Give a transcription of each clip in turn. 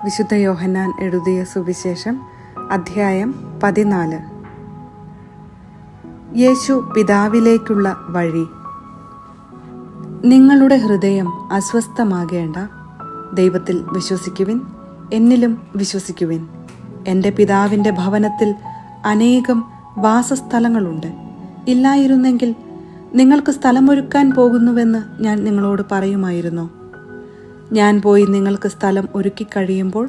വിശുദ്ധ യോഹന്നാൻ എഴുതിയ സുവിശേഷം അധ്യായം 14. യേശു പിതാവിലേക്കുള്ള വഴി. നിങ്ങളുടെ ഹൃദയം അസ്വസ്ഥമാകേണ്ട. ദൈവത്തിൽ വിശ്വസിക്കുവിൻ, എന്നിലും വിശ്വസിക്കുവിൻ. എൻ്റെ പിതാവിൻ്റെ ഭവനത്തിൽ അനേകം വാസസ്ഥലങ്ങളുണ്ട്. ഇല്ലായിരുന്നെങ്കിൽ നിങ്ങൾക്ക് സ്ഥലമൊരുക്കാൻ പോകുന്നുവെന്ന് ഞാൻ നിങ്ങളോട് പറയുമായിരുന്നു. ഞാൻ പോയി നിങ്ങൾക്ക് സ്ഥലം ഒരുക്കി കഴിയുമ്പോൾ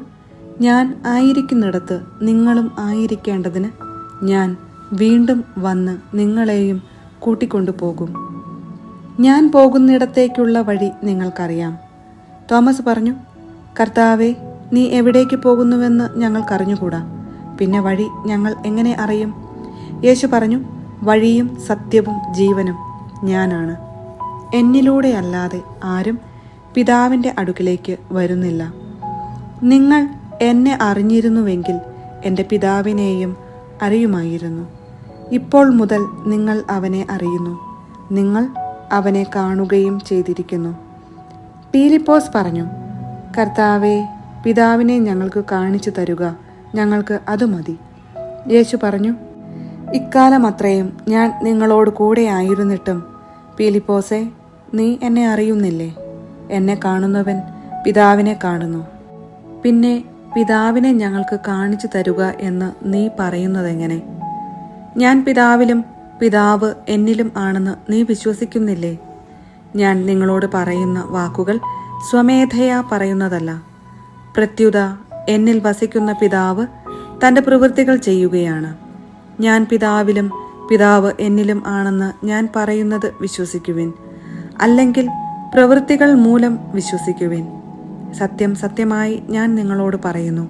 ഞാൻ ആയിരിക്കുന്നിടത്ത് നിങ്ങളും ആയിരിക്കേണ്ടതിന് ഞാൻ വീണ്ടും വന്ന് നിങ്ങളെയും കൂട്ടിക്കൊണ്ടുപോകും. ഞാൻ പോകുന്നിടത്തേക്കുള്ള വഴി നിങ്ങൾക്കറിയാം. തോമസ് പറഞ്ഞു, കർത്താവേ, നീ എവിടേക്ക് പോകുന്നുവെന്ന് ഞങ്ങൾക്കറിഞ്ഞുകൂടാ, പിന്നെ വഴി ഞങ്ങൾ എങ്ങനെ അറിയും? യേശു പറഞ്ഞു, വഴിയും സത്യവും ജീവനും ഞാനാണ്. എന്നിലൂടെയല്ലാതെ ആരും പിതാവിൻ്റെ അടുക്കിലേക്ക് വരുന്നില്ല. നിങ്ങൾ എന്നെ അറിഞ്ഞിരുന്നുവെങ്കിൽ എൻ്റെ പിതാവിനെയും അറിയുമായിരുന്നു. ഇപ്പോൾ മുതൽ നിങ്ങൾ അവനെ അറിയുന്നു, നിങ്ങൾ അവനെ കാണുകയും ചെയ്തിരിക്കുന്നു. പീലിപ്പോസ് പറഞ്ഞു, കർത്താവേ, പിതാവിനെ ഞങ്ങൾക്ക് കാണിച്ചു തരുക, ഞങ്ങൾക്ക് അത് മതി. യേശു പറഞ്ഞു, ഇക്കാലം അത്രയും ഞാൻ നിങ്ങളോട് കൂടെ ആയിരുന്നിട്ടും പീലിപ്പോസേ, നീ എന്നെ അറിയുന്നില്ലേ? എന്നെ കാണുന്നവൻ പിതാവിനെ കാണുന്നു. പിന്നെ പിതാവിനെ ഞങ്ങൾക്ക് കാണിച്ചു തരുക എന്ന് നീ പറയുന്നതെങ്ങനെ? ഞാൻ പിതാവിലും പിതാവ് എന്നിലും ആണെന്ന് നീ വിശ്വസിക്കുന്നില്ലേ? ഞാൻ നിങ്ങളോട് പറയുന്ന വാക്കുകൾ സ്വമേധയാ പറയുന്നതല്ല. പ്രത്യുത എന്നിൽ വസിക്കുന്ന പിതാവ് തൻ്റെ പ്രവൃത്തികൾ ചെയ്യുകയാണ്. ഞാൻ പിതാവിലും പിതാവ് എന്നിലും ആണെന്ന് ഞാൻ പറയുന്നത് വിശ്വസിക്കുവിൻ, അല്ലെങ്കിൽ പ്രവൃത്തികൾ മൂലം വിശ്വസിക്കുവിൻ. സത്യം സത്യമായി ഞാൻ നിങ്ങളോട് പറയുന്നു,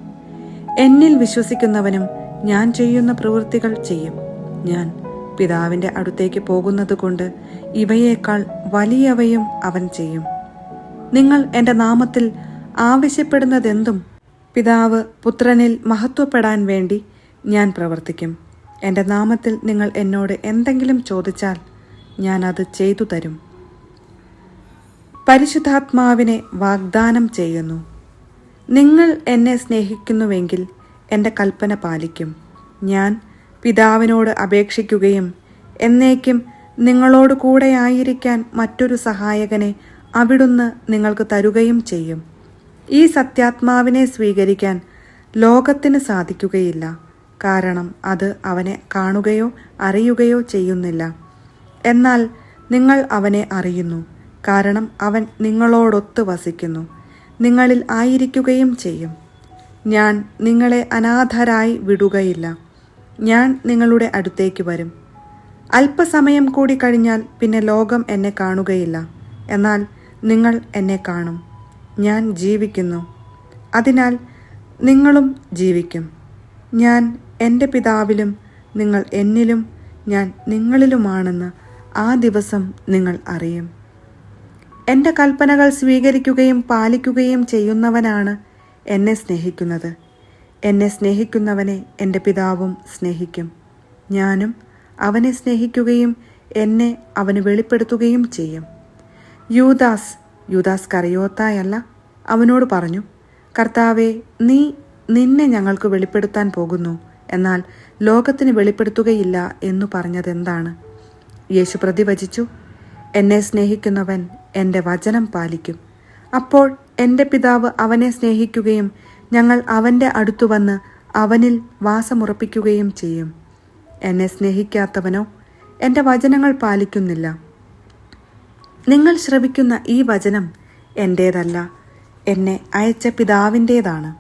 എന്നിൽ വിശ്വസിക്കുന്നവനും ഞാൻ ചെയ്യുന്ന പ്രവൃത്തികൾ ചെയ്യും. ഞാൻ പിതാവിൻ്റെ അടുത്തേക്ക് പോകുന്നത് കൊണ്ട് ഇവയേക്കാൾ വലിയവയും അവൻ ചെയ്യും. നിങ്ങൾ എൻ്റെ നാമത്തിൽ ആവശ്യപ്പെടുന്നതെന്തും പിതാവ് പുത്രനിൽ മഹത്വപ്പെടാൻ വേണ്ടി ഞാൻ പ്രവർത്തിക്കും. എൻ്റെ നാമത്തിൽ നിങ്ങൾ എന്നോട് എന്തെങ്കിലും ചോദിച്ചാൽ ഞാൻ അത് ചെയ്തു തരും. പരിശുദ്ധാത്മാവിനെ വാഗ്ദാനം ചെയ്യുന്നു. നിങ്ങൾ എന്നെ സ്നേഹിക്കുന്നുവെങ്കിൽ എൻ്റെ കൽപ്പന പാലിക്കും. ഞാൻ പിതാവിനോട് അപേക്ഷിക്കുകയും എന്നേക്കും നിങ്ങളോട് കൂടെ ആയിരിക്കാൻ മറ്റൊരു സഹായകനെ അവിടുന്ന് നിങ്ങൾക്ക് തരുകയും ചെയ്യും. ഈ സത്യാത്മാവിനെ സ്വീകരിക്കാൻ ലോകത്തിന് സാധിക്കുകയില്ല, കാരണം അത് അവനെ കാണുകയോ അറിയുകയോ ചെയ്യുന്നില്ല. എന്നാൽ നിങ്ങൾ അവനെ അറിയുന്നു, കാരണം അവൻ നിങ്ങളോടൊത്ത് വസിക്കുന്നു, നിങ്ങളിൽ ആയിരിക്കുകയും ചെയ്യും. ഞാൻ നിങ്ങളെ അനാഥരായി വിടുകയില്ല. ഞാൻ നിങ്ങളുടെ അടുത്തേക്ക് വരും. അല്പസമയം കൂടി കഴിഞ്ഞാൽ പിന്നെ ലോകം എന്നെ കാണുകയില്ല, എന്നാൽ നിങ്ങൾ എന്നെ കാണും. ഞാൻ ജീവിക്കുന്നു, അതിനാൽ നിങ്ങളും ജീവിക്കും. ഞാൻ എൻ്റെ പിതാവിലും നിങ്ങൾ എന്നിലും ഞാൻ നിങ്ങളിലുമാണെന്ന് ആ ദിവസം നിങ്ങൾ അറിയും. എൻ്റെ കൽപ്പനകൾ സ്വീകരിക്കുകയും പാലിക്കുകയും ചെയ്യുന്നവനാണ് എന്നെ സ്നേഹിക്കുന്നത്. എന്നെ സ്നേഹിക്കുന്നവനെ എൻ്റെ പിതാവും സ്നേഹിക്കും. ഞാനും അവനെ സ്നേഹിക്കുകയും എന്നെ അവന് വെളിപ്പെടുത്തുകയും ചെയ്യും. യൂദാസ് കറിയോത്തായല്ല, അവനോട് പറഞ്ഞു, കർത്താവേ, നിന്നെ ഞങ്ങൾക്ക് വെളിപ്പെടുത്താൻ പോകുന്നു, എന്നാൽ ലോകത്തിന് വെളിപ്പെടുത്തുകയില്ല എന്നു പറഞ്ഞതെന്താണ്? യേശു പ്രതിവചിച്ചു, എന്നെ സ്നേഹിക്കുന്നവൻ എൻ്റെ വചനം പാലിക്കും. അപ്പോൾ എൻ്റെ പിതാവ് അവനെ സ്നേഹിക്കുകയും ഞങ്ങൾ അവൻ്റെ അടുത്തു വന്ന് അവനിൽ വാസമുറപ്പിക്കുകയും ചെയ്യും. എന്നെ സ്നേഹിക്കാത്തവനോ എൻ്റെ വചനങ്ങൾ പാലിക്കുന്നില്ല. നിങ്ങൾ ശ്രവിക്കുന്ന ഈ വചനം എൻ്റേതല്ല, എന്നെ അയച്ച പിതാവിൻ്റേതാണ്.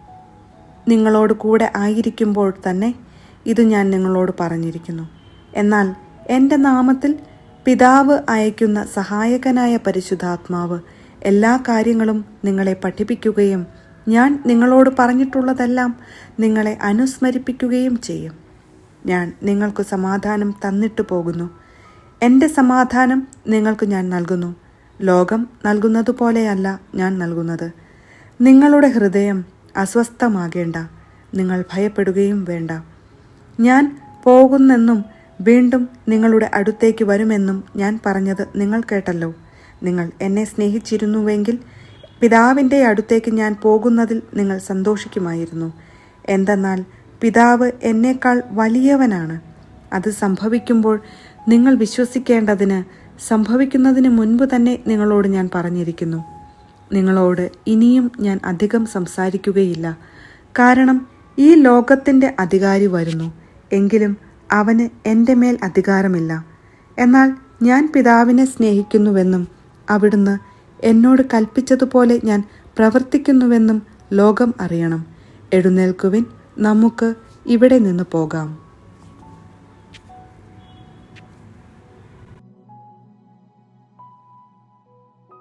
നിങ്ങളോട് കൂടെ ആയിരിക്കുമ്പോൾ തന്നെ ഇത് ഞാൻ നിങ്ങളോട് പറഞ്ഞിരിക്കുന്നു. എന്നാൽ എൻ്റെ നാമത്തിൽ പിതാവ് അയക്കുന്ന സഹായകനായ പരിശുദ്ധാത്മാവ് എല്ലാ കാര്യങ്ങളും നിങ്ങളെ പഠിപ്പിക്കുകയും ഞാൻ നിങ്ങളോട് പറഞ്ഞിട്ടുള്ളതെല്ലാം നിങ്ങളെ അനുസ്മരിപ്പിക്കുകയും ചെയ്യും. ഞാൻ നിങ്ങൾക്ക് സമാധാനം തന്നിട്ട് പോകുന്നു. എൻ്റെ സമാധാനം നിങ്ങൾക്ക് ഞാൻ നൽകുന്നു. ലോകം നൽകുന്നതുപോലെയല്ല ഞാൻ നൽകുന്നത്. നിങ്ങളുടെ ഹൃദയം അസ്വസ്ഥമാകേണ്ട, നിങ്ങൾ ഭയപ്പെടുകയും വേണ്ട. ഞാൻ പോകുന്നെന്നും വീണ്ടും നിങ്ങളുടെ അടുത്തേക്ക് വരുമെന്നും ഞാൻ പറഞ്ഞത് നിങ്ങൾ കേട്ടല്ലോ. നിങ്ങൾ എന്നെ സ്നേഹിച്ചിരുന്നുവെങ്കിൽ പിതാവിൻ്റെ അടുത്തേക്ക് ഞാൻ പോകുന്നതിൽ നിങ്ങൾ സന്തോഷിക്കുമായിരുന്നു. എന്തെന്നാൽ പിതാവ് എന്നേക്കാൾ വലിയവനാണ്. അത് സംഭവിക്കുമ്പോൾ നിങ്ങൾ വിശ്വസിക്കേണ്ടതിന് സംഭവിക്കുന്നതിന് മുൻപ് തന്നെ നിങ്ങളോട് ഞാൻ പറഞ്ഞിരിക്കുന്നു. നിങ്ങളോട് ഇനിയും ഞാൻ അധികം സംസാരിക്കുകയില്ല, കാരണം ഈ ലോകത്തിൻ്റെ അധികാരി വരുന്നു, എങ്കിലും അവന് എൻ്റെ മേൽ അധികാരമില്ല. എന്നാൽ ഞാൻ പിതാവിനെ സ്നേഹിക്കുന്നുവെന്നും അവിടുന്ന് എന്നോട് കൽപ്പിച്ചതുപോലെ ഞാൻ പ്രവർത്തിക്കുന്നുവെന്നും ലോകം അറിയണം. എഴുന്നേൽക്കുവിൻ, നമുക്ക് ഇവിടെ നിന്ന് പോകാം.